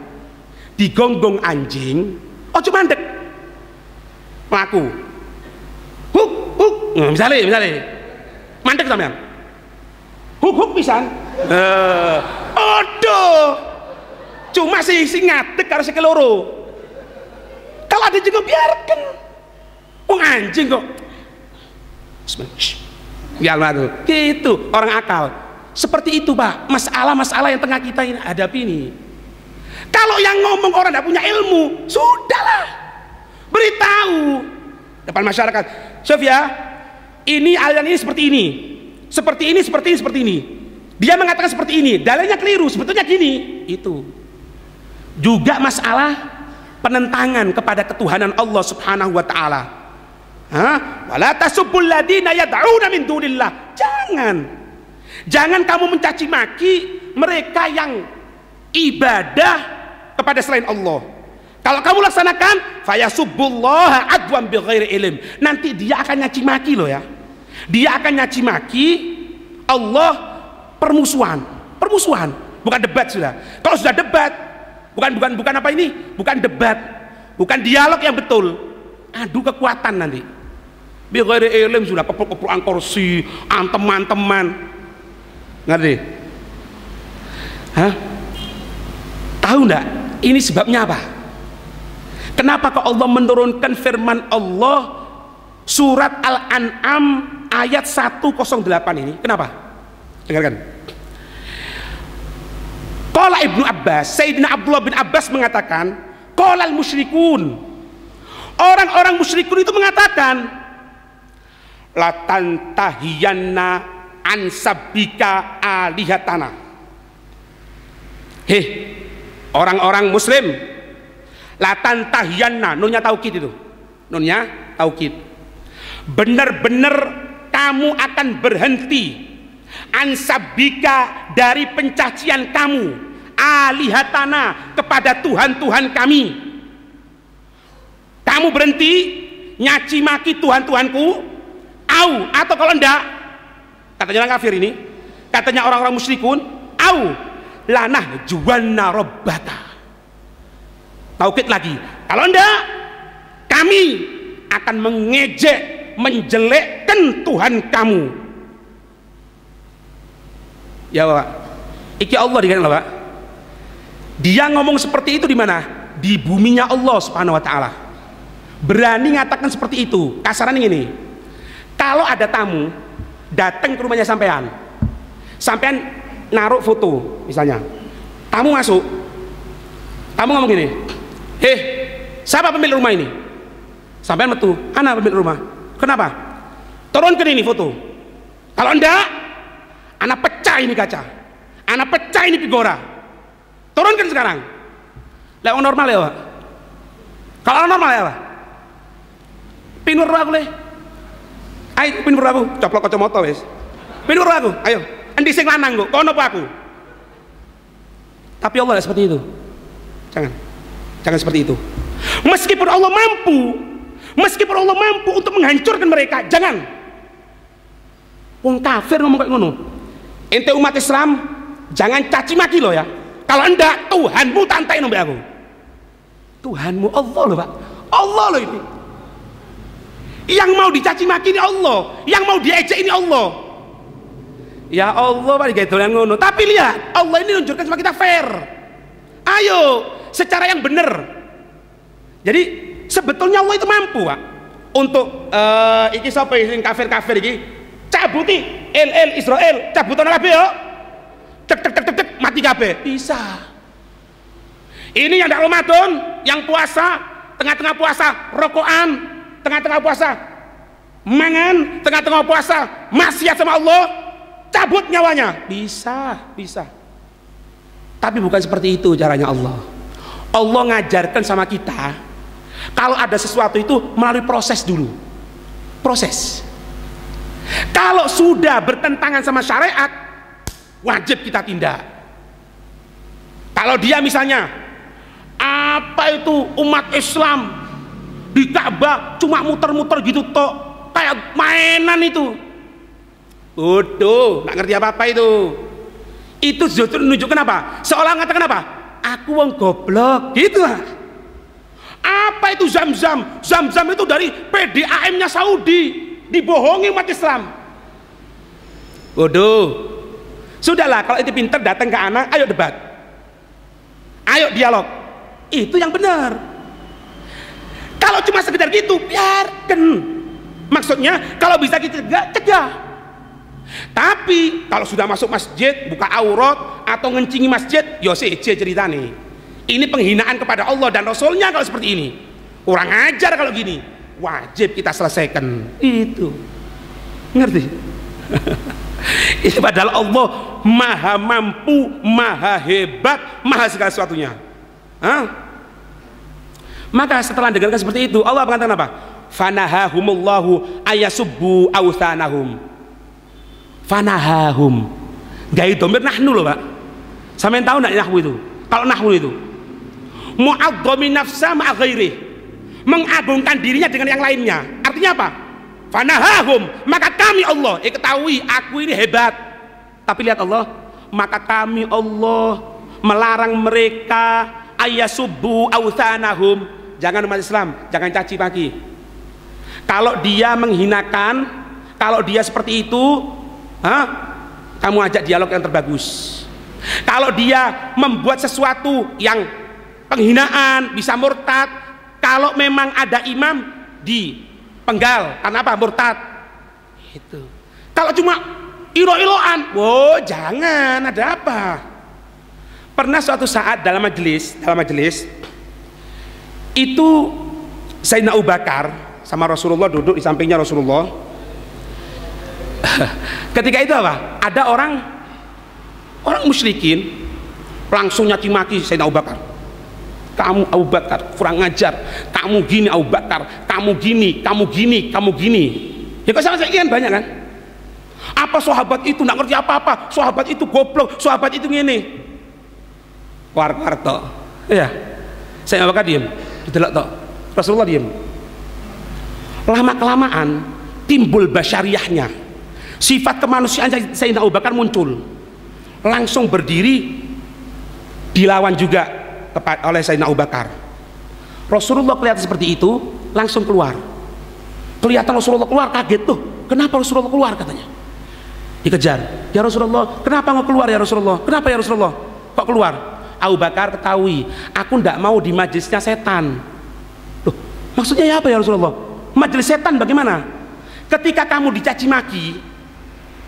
digonggong anjing, ojo mandek, melaku. Huk. Misalnya, mandek sampean. Huk pisan. Aduh, cuma si ngadeg karo si keloro. Kalau ada juga biarkan. Wong anjing kok. Biarlah tuh. Gitu orang akal. Seperti itu pak. Masalah-masalah yang tengah kita ini hadapi ini. Kalau yang ngomong orang tidak punya ilmu, sudahlah. Beritahu depan masyarakat. Sofia, ini aliran ini seperti ini. Seperti ini. Dia mengatakan seperti ini, dalilnya keliru, sebetulnya gini. Itu juga masalah penentangan kepada ketuhanan Allah Subhanahu wa taala. Wala tasubbul ladina yad'una min dunillah. Jangan kamu mencaci maki mereka yang ibadah kepada selain Allah. Kalau kamu laksanakan fayasubbullaha adwan bighairi ilm. Nanti dia akan nyaci maki loh ya. Dia akan nyaci maki Allah. Permusuhan, bukan debat sudah. Kalau sudah debat, bukan apa ini, bukan debat, bukan dialog yang betul, adu kekuatan nanti. Biar ilm sudah kepul-kepulan kursi, teman-teman, ngerti? Tahu ndak? Ini sebabnya apa? Kenapa kok Allah menurunkan firman Allah surat Al-An'am ayat 108 ini? Kenapa? Dengarkan. Qala Ibnu Abbas, Sayyidina Abdullah bin Abbas mengatakan, qala al-musyrikun. Orang-orang musyrikun itu mengatakan, la tantahiyanna an sabbika alihatana. Orang-orang muslim, la tantahiyanna, nunnya taukid itu. Nunnya taukid. Benar-benar kamu akan berhenti ansabika dari pencacian kamu alihatana kepada Tuhan-Tuhan kami. Kamu berhenti nyaci maki Tuhan-Tuhanku atau kalau enggak, katanya orang kafir ini, katanya orang-orang musyrikun, lanah juwanna robbaka. Taukid lagi, kalau enggak kami akan mengejek, menjelekkan Tuhan kamu. Ya Pak, iki Allah dikatakan Pak. Dia ngomong seperti itu di mana? Di buminya Allah Subhanahu wa taala. Berani ngatakan seperti itu. Kasarannya ini. Kalau ada tamu datang ke rumahnya sampean naruh foto misalnya. Tamu masuk. Tamu ngomong gini, siapa pemilik rumah ini? Sampean metu, ana pemilik rumah. Kenapa? Turunkan ini foto. Kalau enggak, anak pecah ini kaca, anak pecah ini figura. Turunkan sekarang. Lewat normal ya Pak. Kalau normal ya Pak, pinur aku le. Ayo pinur aku, coplok kacamata wis. Pinur aku, ayo. Endi sing lanang kok, kono apa aku? Tapi Allah tidak seperti itu. Jangan seperti itu. Meskipun Allah mampu untuk menghancurkan mereka, jangan. Wong kafir ngomong kayak ngono. Ente umat Islam jangan caci maki lo ya. Kalau enggak Tuhanmu tantai nombek aku. Tuhanmu Allah loh Pak. Allah loh ini. Yang mau dicaci maki ini Allah, yang mau diejek ini Allah. Ya Allah Pak digawe yang ngono. Tapi lihat, Allah ini nunjukkan sama kita fair. Ayo, secara yang benar. Jadi sebetulnya Allah itu mampu, Pak, untuk iki sapa sing kafir-kafir iki cabuti Israel, cabutan kabeh yo. Tek tek tek tek, tek mati kabeh. Bisa. Ini yang dak Ramadan, yang puasa, tengah-tengah puasa rokokan, tengah-tengah puasa mangan, tengah-tengah puasa maksiat sama Allah, cabut nyawanya. Bisa, bisa. Tapi bukan seperti itu caranya Allah. Allah ngajarkan sama kita, kalau ada sesuatu itu melalui proses dulu. Proses. Kalau sudah bertentangan sama syariat, wajib kita tindak. Kalau dia misalnya, apa itu umat Islam di Ka'bah cuma muter-muter gitu tok, kayak mainan itu. Bodoh, nggak ngerti apa-apa itu. Itu justru menunjukkan apa? Seolah mengatakan apa? Aku wong goblok, gitu lah. Apa itu Zam-Zam? Zam-Zam itu dari PDAM-nya Saudi, dibohongi umat Islam. Bodoh. Sudahlah, kalau itu pinter datang ke anak, ayo debat, ayo dialog. Itu yang benar. Kalau cuma sekedar gitu, biarkan. Maksudnya, kalau bisa kita cegah. Tapi kalau sudah masuk masjid, buka aurat atau ngencingi masjid, yo seje ceritane. Ini penghinaan kepada Allah dan Rasulnya kalau seperti ini. Kurang ajar kalau gini. Wajib kita selesaikan. Itu. Ngerti? Ini padahal Allah maha mampu, maha hebat, maha segala sesuatunya. Hah? Maka setelah dengarkan seperti itu, Allah mengatakan apa? Fanahahumullahu ayasubbu awthanahum. Fanahahum, gaya domir nahnu loh, Pak. Sampai tahu nggak nahwu itu? Kalau nahwu itu mu'adhdhamin nafsa ma'a ghairi, mengagungkan dirinya dengan yang lainnya. Artinya apa? Fanahahum, maka kami Allah, ketahui aku ini hebat. Tapi lihat Allah, maka kami Allah melarang mereka ayasubbu awthanahum. Jangan umat Islam, jangan caci maki. Kalau dia menghinakan, kalau dia seperti itu, kamu ajak dialog yang terbagus. Kalau dia membuat sesuatu yang penghinaan, bisa murtad. Kalau memang ada imam, dipenggal karena apa? Murtad. Itu. Kalau cuma ilo-iloan, jangan, ada apa? Pernah suatu saat dalam majelis itu Sayyidina Abu Bakar sama Rasulullah duduk di sampingnya Rasulullah. Ketika itu apa? Ada orang musyrikin langsung nyaci maki Sayyidina Abu Bakar. Kamu Abu Bakar kurang ngajar, kamu gini Abu Bakar, kamu gini, kamu gini, kamu gini. Ya kok sama saya kan banyak kan? Apa sahabat itu nggak ngerti apa-apa, sahabat itu goblok, sahabat itu ngene. War-war tok. Iya. Sayyidina Abu Bakar diam, didelok tok. Rasulullah diam. Lama-kelamaan timbul basyariahnya. Sifat kemanusiaan Sayyidina Abu Bakar muncul, langsung berdiri dilawan juga oleh Sayyidina Abu Bakar. Rasulullah kelihatan seperti itu, langsung keluar. Kelihatan Rasulullah keluar, kaget tuh. Kenapa Rasulullah keluar katanya? Dikejar. Ya Rasulullah, kenapa nggak keluar ya Rasulullah? Kenapa ya Rasulullah? Kok keluar? Abu Bakar ketahui, aku tidak mau di majelisnya setan. Loh, maksudnya ya apa ya Rasulullah? Majelis setan bagaimana? Ketika kamu dicaci maki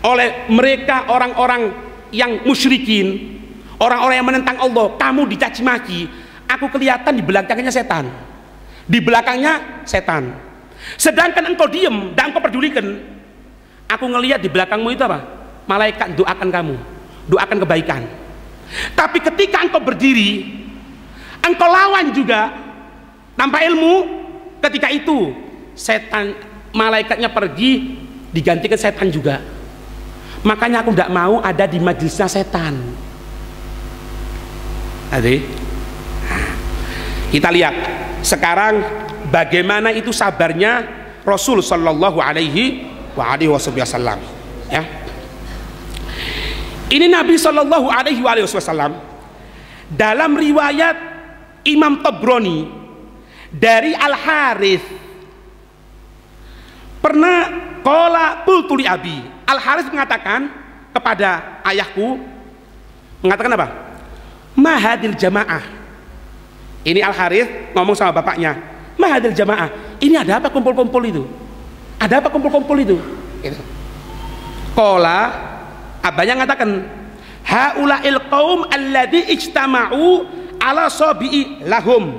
oleh mereka orang-orang yang musyrikin, orang-orang yang menentang Allah, kamu dicaci maki, aku kelihatan di belakangnya setan. Di belakangnya setan. Sedangkan engkau diem dan engkau pedulikan, aku ngelihat di belakangmu itu apa? Malaikat doakan kamu, doakan kebaikan. Tapi ketika engkau berdiri, engkau lawan juga tanpa ilmu, ketika itu setan, malaikatnya pergi, digantikan setan juga. Makanya aku tidak mau ada di majelisnya setan. Adik, kita lihat sekarang bagaimana itu sabarnya Rasul Shallallahu Alaihi Wasallam. Ya, ini Nabi Shallallahu Alaihi Wasallam dalam riwayat Imam Tabrani dari Al Harith pernah qala qultu li abi. Al Harith mengatakan kepada ayahku, mengatakan apa? Mahadil jamaah, Ini Al Harith ngomong sama bapaknya, mahadil jamaah, ini ada apa kumpul-kumpul itu? Ada apa kumpul-kumpul itu? Gitu. Qala, abahnya ngatakan, haula'il qaum alladzi ijtama'u ala sabi'i lahum.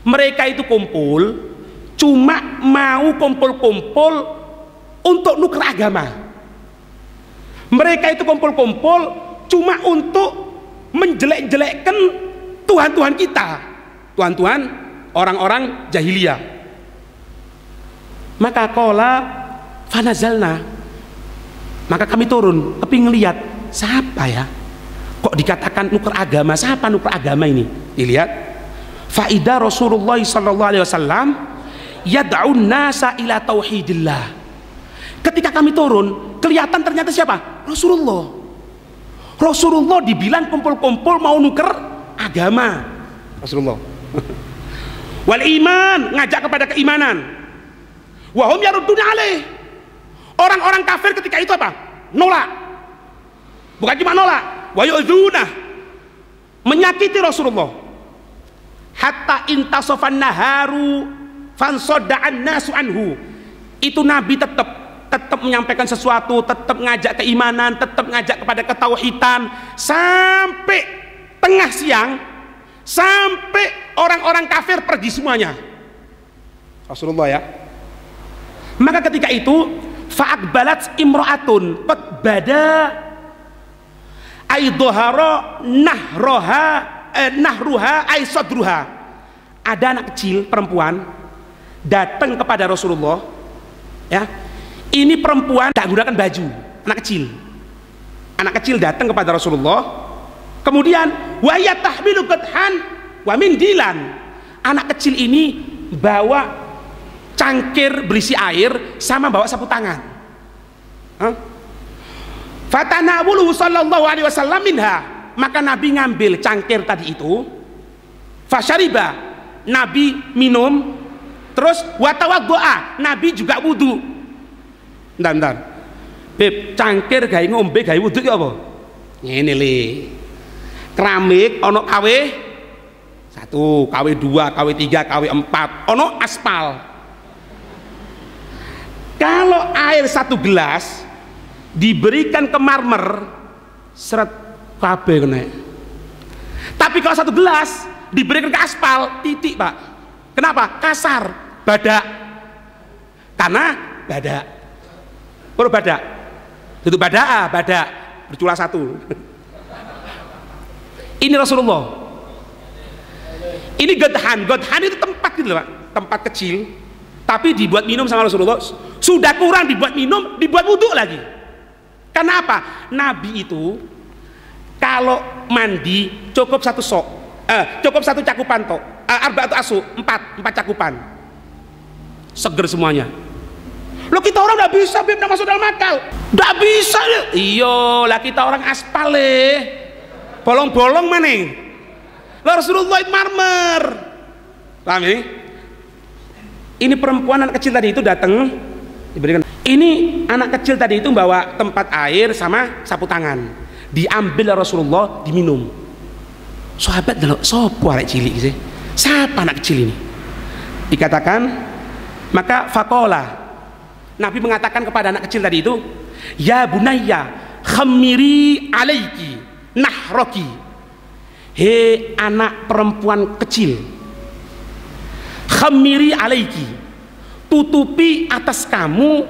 Mereka itu kumpul cuma mau kumpul-kumpul untuk nuker agama. Mereka itu kumpul-kumpul cuma untuk menjelek-jelekkan Tuhan-Tuhan kita, Tuhan-Tuhan orang-orang jahiliyah. Maka qala fanazalna, maka kami turun, kepingin lihat siapa ya, kok dikatakan nuker agama, siapa nuker agama ini? Dilihat, faida Rasulullah sallallahu alaihi wasallam yad'un nasa ila tauhidillah. Ketika kami turun, kelihatan ternyata siapa? Rasulullah. Rasulullah dibilang kumpul-kumpul mau nuker agama. Rasulullah. Wal iman, ngajak kepada keimanan. Wahum yarudduna alaih. Orang-orang kafir ketika itu apa? Nolak. Bukan cuma nolak, wa yu'dzuna, menyakiti Rasulullah. Hatta intasofan naharu fansodda'an nasu anhu. Itu Nabi tetap menyampaikan sesuatu, tetap ngajak keimanan, tetap ngajak kepada ketauhidan sampai tengah siang, sampai orang-orang kafir pergi semuanya. Rasulullah ya. Maka ketika itu fa'aqbalat imra'atun qad bada aidhara nahruha ay sadruha. Ada anak kecil perempuan datang kepada Rasulullah ya. Ini perempuan tak gunakan baju, anak kecil datang kepada Rasulullah, kemudian wa ya tahmilu qadhan wa mindilan. Anak kecil ini bawa cangkir berisi air sama bawa sapu tangan. Fatanawulu sallallahu alaihi wasallam minha, maka Nabi ngambil cangkir tadi itu, fasyariba, Nabi minum, terus watawaddoa, Nabi juga wudu. Bentar, Beb, cangkir gawe ngombe gawe wudu ki apa? Ngene le. Keramik ono KW 1, KW 2, KW 3, KW 4, ono aspal. Kalau air 1 gelas diberikan ke marmer, seret kabeh kena. Tapi kalau 1 gelas diberikan ke aspal, titik, Pak. Kenapa? Kasar, badak. Karena badak. Baru badak, itu badak bercula 1. Ini Rasulullah. Ini godhan itu tempat gitu loh, Pak, tempat kecil, tapi dibuat minum sama Rasulullah. Sudah kurang dibuat minum, dibuat wudhu lagi. Karena apa? Nabi itu kalau mandi cukup 1 sok, cukup 1 cakupan tok, arba'atu asu, 4 cakupan, seger semuanya. Lo kita orang nggak bisa, Beb, nggak masuk dalam akal, nggak bisa. Iyo lah, kita orang aspal bolong-bolong mana? Lah Rasulullah itu marmer. Paham ini? Ini perempuan anak kecil tadi itu datang, diberikan. Ini anak kecil tadi itu bawa tempat air sama sapu tangan, diambil Rasulullah, diminum. Sahabat delok, sopo arek cilik sih? Siapa anak kecil ini? Dikatakan, maka faqala, Nabi mengatakan kepada anak kecil tadi itu, ya bunayya khamiri alaiki nahroki. He anak perempuan kecil, khamiri alaiki, tutupi atas kamu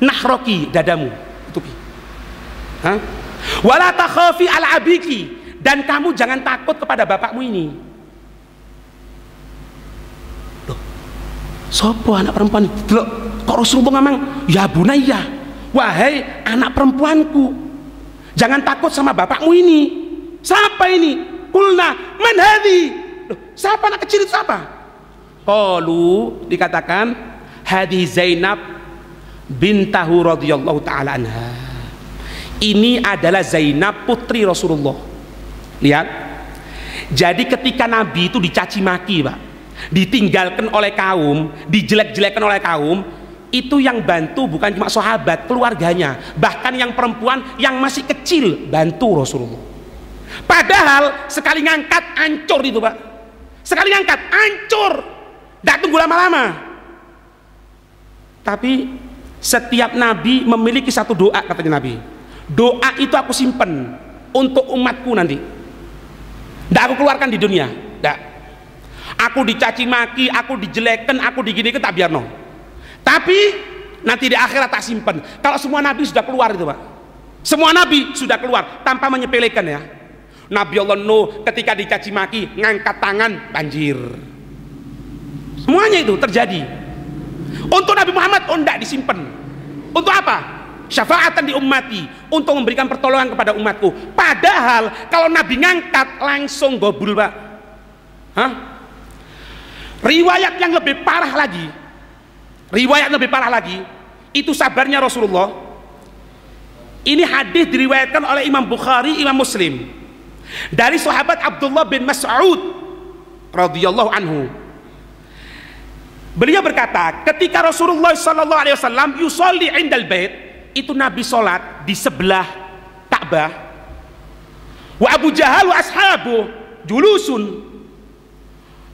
nahroki, dadamu, tutupi. Wala takhafi ala abiki, dan kamu jangan takut kepada bapakmu ini. Loh, sopo anak perempuan? Loh, kok Rasulullah ngomong ya bunayya, wahai anak perempuanku, jangan takut sama bapakmu ini. Siapa ini? Kulna man hadhi. Loh, siapa anak kecil itu, siapa? Qalu, dikatakan hadhi Zainab bintahu radhiyallahu taala anha. Ini adalah Zainab putri Rasulullah. Lihat, jadi ketika Nabi itu dicaci maki, Pak, ditinggalkan oleh kaum, dijelek-jelekan oleh kaum, itu yang bantu bukan cuma sahabat, keluarganya, bahkan yang perempuan yang masih kecil bantu Rasulullah. Padahal sekali ngangkat hancur itu, Pak. sekali ngangkat hancur, tidak tunggu lama-lama. Tapi setiap nabi memiliki satu doa, katanya Nabi, doa itu aku simpen untuk umatku nanti, tidak aku keluarkan di dunia, tidak. Aku dicaci maki, aku dijelekan, aku diginikan, tak biar no. Tapi nanti di akhirat tak simpen. Kalau semua nabi sudah keluar itu Pak, semua nabi sudah keluar tanpa menyepelekan ya. Nabi Allah Nuh ketika dicaci maki ngangkat tangan, banjir. Semuanya itu terjadi. Untuk Nabi Muhammad tidak disimpan. Untuk apa? Syafaatan di ummati, untuk memberikan pertolongan kepada umatku. Padahal kalau Nabi ngangkat langsung gobul Pak. Hah? Riwayat yang lebih parah lagi, riwayat lebih parah lagi, itu sabarnya Rasulullah. Ini hadis diriwayatkan oleh Imam Bukhari, Imam Muslim, dari sahabat Abdullah bin Mas'ud radhiyallahu anhu. Beliau berkata, ketika Rasulullah sallallahu alaihi wasallam yusolli indal bait, itu Nabi sholat di sebelah Ka'bah. Wa Abu Jahal wa ashabu julusun.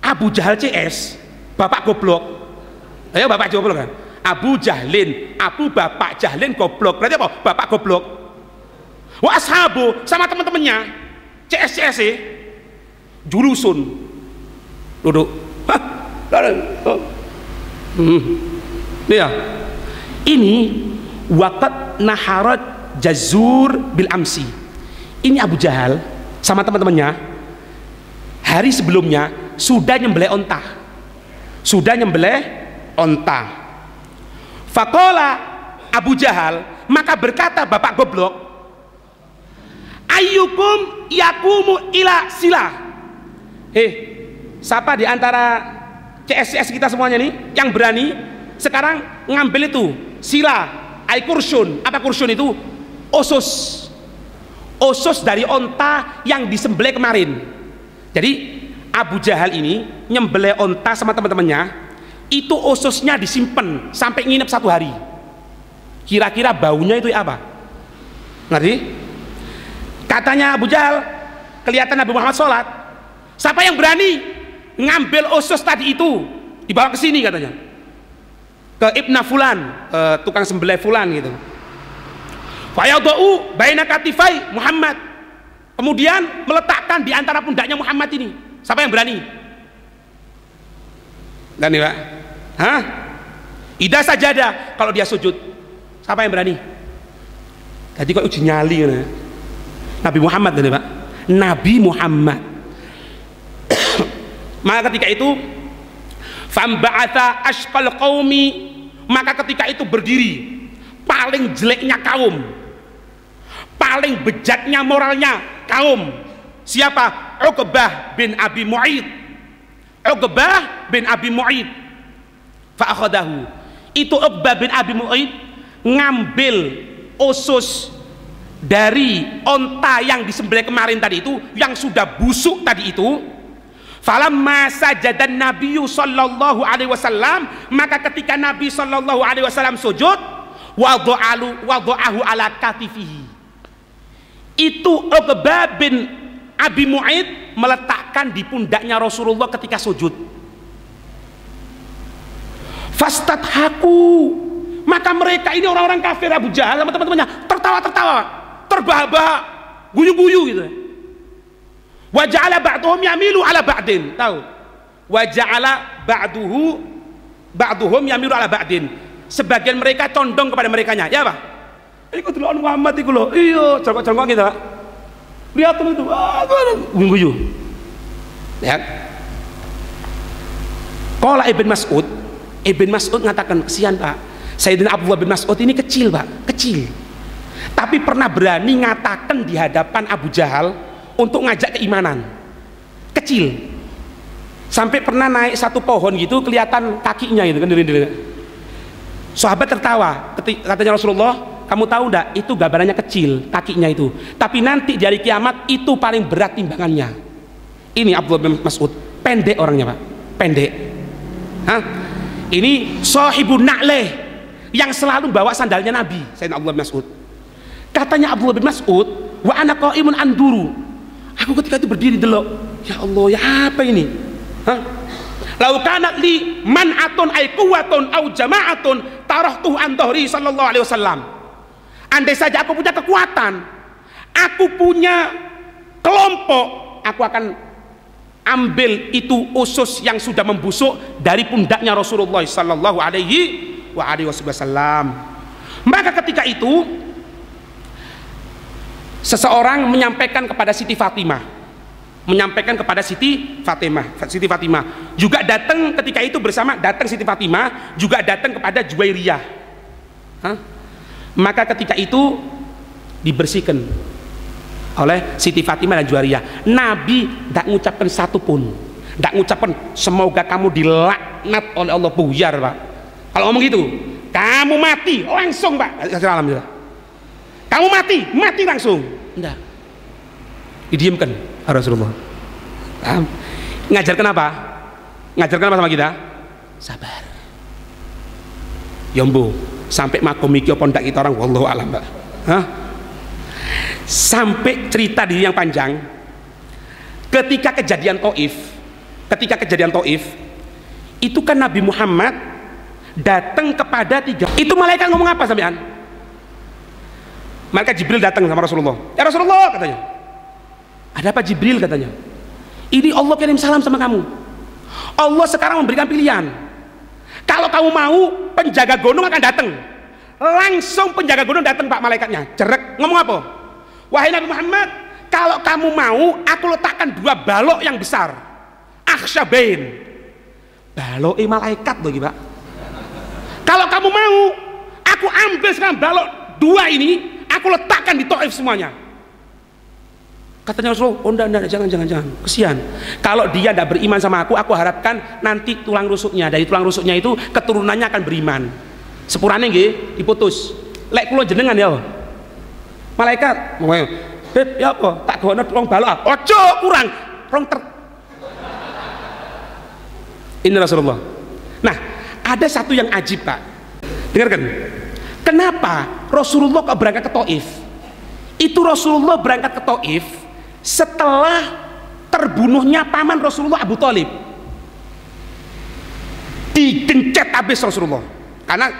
Abu Jahal CS, bapak goblok. Ayo bapak goblok kan? Abu Jahlin, Abu bapak Jahlin goblok. Berarti apa? Bapak goblok. Wa ashabu, sama teman-temannya CS julusun, duduk. Ya. Ini waqat naharat jazur bil amsi. Ini Abu Jahal sama teman-temannya hari sebelumnya sudah nyembelih onta. Sudah nyembelih onta. Faqala Abu Jahal, maka berkata bapak goblok, ayyukum yakumu ila sila. Siapa di antara CSCS kita semuanya nih yang berani sekarang ngambil itu sila, kursun. Apa kursun itu? Usus dari onta yang disembelih kemarin. Jadi Abu Jahal ini nyembelih onta sama teman-temannya, itu ususnya disimpan sampai nginep 1 hari. Kira-kira baunya itu apa? Ngerti? Katanya Abu Jahal, kelihatan Nabi Muhammad sholat, siapa yang berani ngambil usus tadi itu dibawa ke sini, katanya ke Ibna Fulan, tukang sembelih Fulan gitu. Fayadau baina katifai Muhammad, kemudian meletakkan di antara pundaknya Muhammad ini. Siapa yang berani? Dan nih Pak, hah? Ida sajadah, kalau dia sujud, siapa yang berani? Jadi kok uji nyali ya? Nabi Muhammad nih Pak, Nabi Muhammad. Maka ketika itu famba'atha ashqal qaumi, maka ketika itu berdiri paling jeleknya kaum, paling bejatnya moralnya kaum. Siapa? Uqbah bin Abi Mu'id. Uqbah bin Abi Mu'id. Fa'akhadahu, itu Uqbah bin Abi Mu'id ngambil usus dari onta yang disembelih kemarin tadi itu, yang sudah busuk tadi itu. Falamma sajadan Nabiyyu sallallahu alaihi wasallam, maka ketika Nabi sallallahu alaihi wasallam sujud, wada'ahu ala katifihi, itu Uqbah bin Abi Mu'id meletakkan di pundaknya Rasulullah ketika sujud. Fastadhaku, maka mereka ini orang-orang kafir, Abu Jahal sama teman-temannya tertawa-tertawa, terbahak-bahak, guyu-guyu gitu. Wa ja'ala ba'duhum yamilu ala ba'din. Tahu? Wa ja'ala ba'duhum yamilu ala ba'din. Sebagian mereka condong kepada merekanya. Ya Pak? Ikut dulu Muhammad iku lho. Iya, jongkok-jongkok gitu Pak. Lihat itu. Guyu. Lihat. Qala Ibn Mas'ud, Ibn Mas'ud mengatakan, kesian Pak, Sayyidina Abdullah bin Mas'ud ini kecil Pak, kecil. Tapi pernah berani ngatakan di hadapan Abu Jahal untuk ngajak keimanan. Kecil, sampai pernah naik satu pohon gitu, kelihatan kakinya gitu kan. Sahabat tertawa, katanya Rasulullah, kamu tahu enggak, itu gambarannya kecil kakinya itu, tapi nanti di hari kiamat itu paling berat timbangannya. Ini Abdullah bin Mas'ud, pendek orangnya Pak, pendek. Hah? Ini sahibun na'leh, yang selalu bawa sandalnya Nabi, Sayyidina Abdullah bin Mas'ud. Katanya Abdullah bin Mas'ud, wa ana qaimun anduru, aku ketika itu berdiri delok, ya Allah, ya apa ini? Hah? Lau kanat li man'atun ay quwwatun au jama'atun tarahtuhu an dhahri sallallahu alaihi wasallam. Andai saja aku punya kekuatan, aku punya kelompok, aku akan ambil itu usus yang sudah membusuk dari pundaknya Rasulullah sallallahu alaihi wasallam. Maka ketika itu seseorang menyampaikan kepada Siti Fatimah, Siti Fatimah juga datang ketika itu bersama, datang Siti Fatimah juga datang kepada Juwairiyah. Maka ketika itu dibersihkan oleh Siti Fatimah dan Juwairiyah. Nabi tidak mengucapkan satu pun, tidak mengucapkan semoga kamu dilaknat oleh Allah, buyar Pak. Kalau ngomong gitu, kamu mati langsung Pak, kamu mati langsung, enggak, didiamkan Rasulullah. Ngajarkan apa? Ngajarkan apa sama kita? Sabar. Yombo sampai makom iki apa ndak kita orang wallahu alam, Mbak. Sampai cerita di yang panjang, ketika kejadian Taif itu kan Nabi Muhammad datang kepada 3. Itu malaikat ngomong apa sampean? Malaikat Jibril datang sama Rasulullah. Ya Rasulullah katanya. Ada apa Jibril katanya? Ini Allah kirim salam sama kamu. Allah sekarang memberikan pilihan. Kalau kamu mau, penjaga gunung akan datang. Langsung penjaga gunung datang Pak, malaikatnya. Jerek, ngomong apa? Wahai Nabi Muhammad, kalau kamu mau, aku letakkan 2 balok yang besar. Akhsyabain. Balok malaikat loh Pak. Kalau kamu mau, aku ambil sekarang balok 2 ini, aku letakkan di Taif semuanya. Katanya Rasulullah, oh enggak, jangan, kesian. Kalau dia tidak beriman sama aku harapkan nanti tulang rusuknya, dari tulang rusuknya itu keturunannya akan beriman. Sepurane nggih diputus. Lek kula jenengan ya. Malaikat, Beb, ya apa? Tak gono rong balok. Ojo kurang, rong ter. Ini Rasulullah. Nah, ada satu yang ajib Pak. Dengarkan. Kenapa Rasulullah kok berangkat ke Taif? Itu Rasulullah berangkat ke Taif setelah terbunuhnya paman Rasulullah Abu Thalib. Digencet habis Rasulullah, karena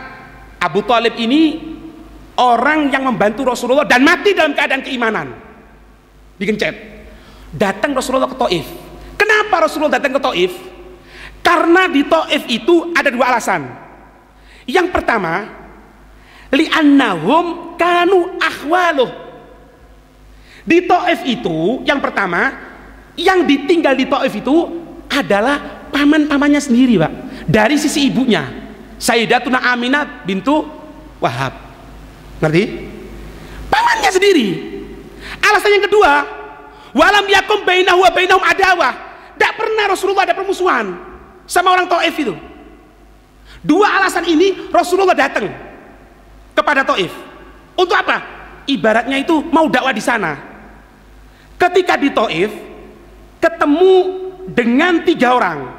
Abu Thalib ini orang yang membantu Rasulullah dan mati dalam keadaan keimanan. Digencet. Datang Rasulullah ke Taif. Kenapa Rasulullah datang ke Taif? Karena di Taif itu ada 2 alasan. Yang pertama, li'annahum kanu akhwaluh. Di Taif itu, yang pertama, yang ditinggal di Taif itu adalah paman-pamannya sendiri Pak, dari sisi ibunya, Sayyidatuna Aminah bintu Wahab. Ngerti? Pamannya sendiri. Alasan yang kedua, walam yakum bainahu wa bainahum adawah. Tidak pernah Rasulullah ada permusuhan sama orang Taif itu. 2 alasan ini Rasulullah datang kepada Taif. Untuk apa? Ibaratnya itu mau dakwah di sana. Ketika di Taif ketemu dengan 3 orang,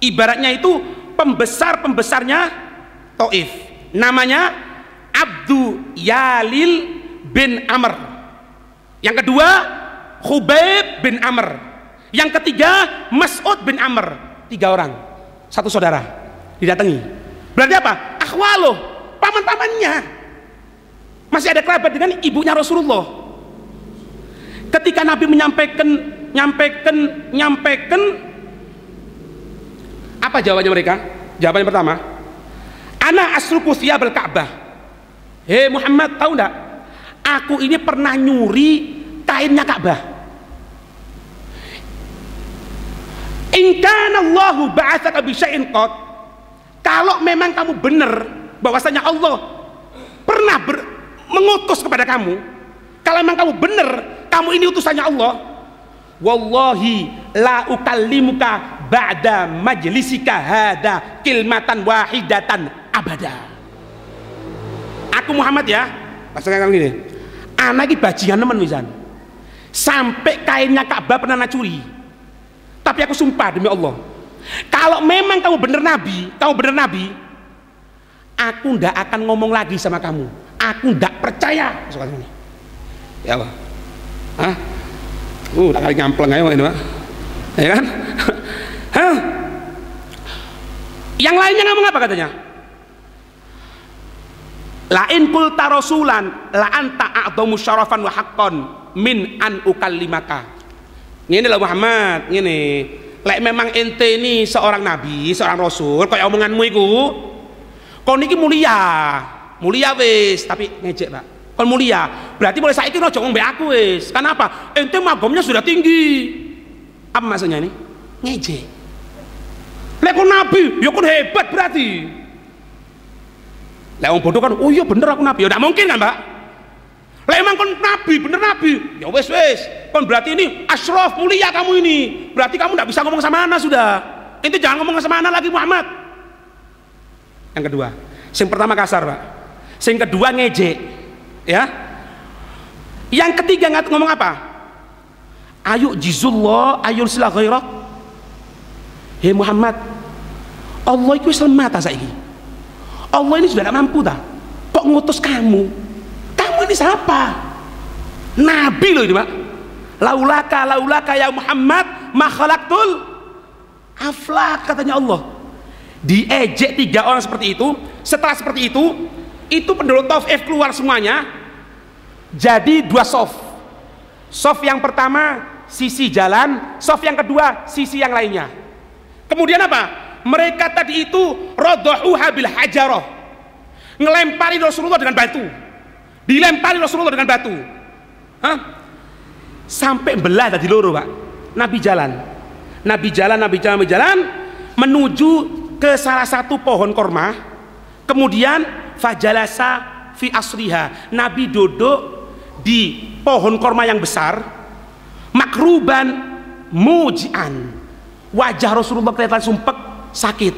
ibaratnya itu pembesarnya Taif, namanya Abdu Yalil bin Amr, yang kedua Khubayb bin Amr, yang ketiga Mas'ud bin Amr. 3 orang, satu saudara didatangi. Berarti apa? Akhwaluh, paman-pamannya, masih ada kerabat dengan ibunya Rasulullah. Ketika Nabi menyampaikan apa jawabannya mereka? Jawabannya pertama, ana asruku thiyabal Ka'bah. Hei Muhammad, tahu enggak? Aku ini pernah nyuri kainnya Ka'bah. In kana Allahu ba'atsaka bi syai'in qad. Kalau memang kamu benar bahwasanya Allah pernah mengutus kepada kamu, kalau memang kamu benar kamu ini utusannya Allah, wallahi la ukallimuka ba'da majlisika hada kilmatan wahidatan abada. Aku Muhammad ya, pasangan kamu gini, anak ini bajingan nemen misan, sampai kainnya Ka'bah pernah curi. Tapi aku sumpah demi Allah, kalau memang kamu benar nabi, aku ndak akan ngomong lagi sama kamu. Aku ndak percaya. Ya Allah. Hah? Tak kali ngampleng aja ini Pak. Ya kan? Hah? Yang lainnya ngomong apa katanya? La in qulta rasulan la anta a'dhamu syarafan wa haqqan min an ukallimaka. Ngene lho Muhammad, ngene. Lek memang ente ini seorang nabi, seorang rasul, kaya omonganmu iku, kon iki mulia. Mulia wis, tapi ngejek, Pak. Kon mulia. Berarti mulai saiki ojo ngombe aku wis. Kenapa? Ente makomnya sudah tinggi. Apa maksudnya ini? Ngejek. Lek kon nabi, ya kon hebat berarti. Lek wong bodoh kan, oh iya bener aku nabi. Ya ndak mungkin kan, Pak? Lek emang kon nabi, bener nabi. Ya wis. Kon berarti ini asyraf, mulia kamu ini. Berarti kamu ndak bisa ngomong sama ana sudah. Ente jangan ngomong sama ana lagi Muhammad. Yang kedua, yang pertama kasar, Pak. Yang kedua ngejek. Ya. Yang ketiga ngomong apa? Ayu jizullah ayul silah ghairak. Hei Muhammad, Allah itu lemah ta saiki. Allah ini sudah tidak mampu tak? Kok ngutus kamu? Kamu ini siapa? Nabi loh ini, Pak. Laulaka ya Muhammad ma khalaqtul aflak, katanya Allah. Diejek 3 orang seperti itu. Setelah seperti itu penduduk Taif keluar semuanya. Jadi 2 sof. Sof yang pertama sisi jalan, sof yang kedua sisi yang lainnya. Kemudian apa? Mereka tadi itu rodohuha bil hajarah, ngelempari Rasulullah dengan batu, dilempari Rasulullah dengan batu. Hah? Sampai belah tadi loro, Pak. Nabi jalan menuju ke salah satu pohon korma. Kemudian fajalasa fi asriha, Nabi duduk di pohon korma yang besar. Makruban mujian, wajah Rasulullah kelihatan sumpek, sakit.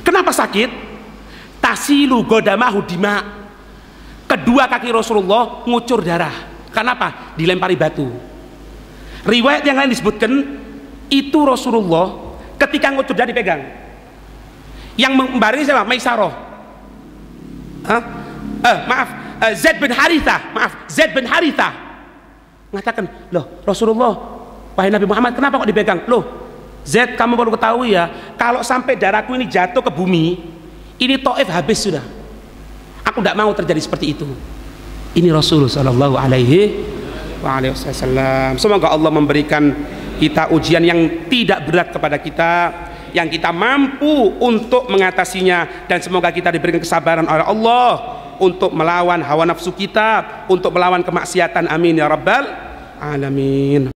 Kenapa sakit? Tasilu godamahu dima, kedua kaki Rasulullah ngucur darah. Kenapa? Dilempari batu. Riwayat yang lain disebutkan itu Rasulullah ketika ngucur darah dipegang. Yang membaringi siapa? Maisarah. Zaid bin Harithah mengatakan, loh Rasulullah, wahai Nabi Muhammad, kenapa kok dipegang? Loh Zaid, kamu perlu ketahui ya, kalau sampai darahku ini jatuh ke bumi, ini Taif habis sudah. Aku tidak mau terjadi seperti itu. Ini Rasul sallallahu alaihi wasallam. Semoga Allah memberikan kita ujian yang tidak berat kepada kita, yang kita mampu untuk mengatasinya, dan semoga kita diberikan kesabaran oleh Allah untuk melawan hawa nafsu kita, untuk melawan kemaksiatan. Amin ya rabbal alamin.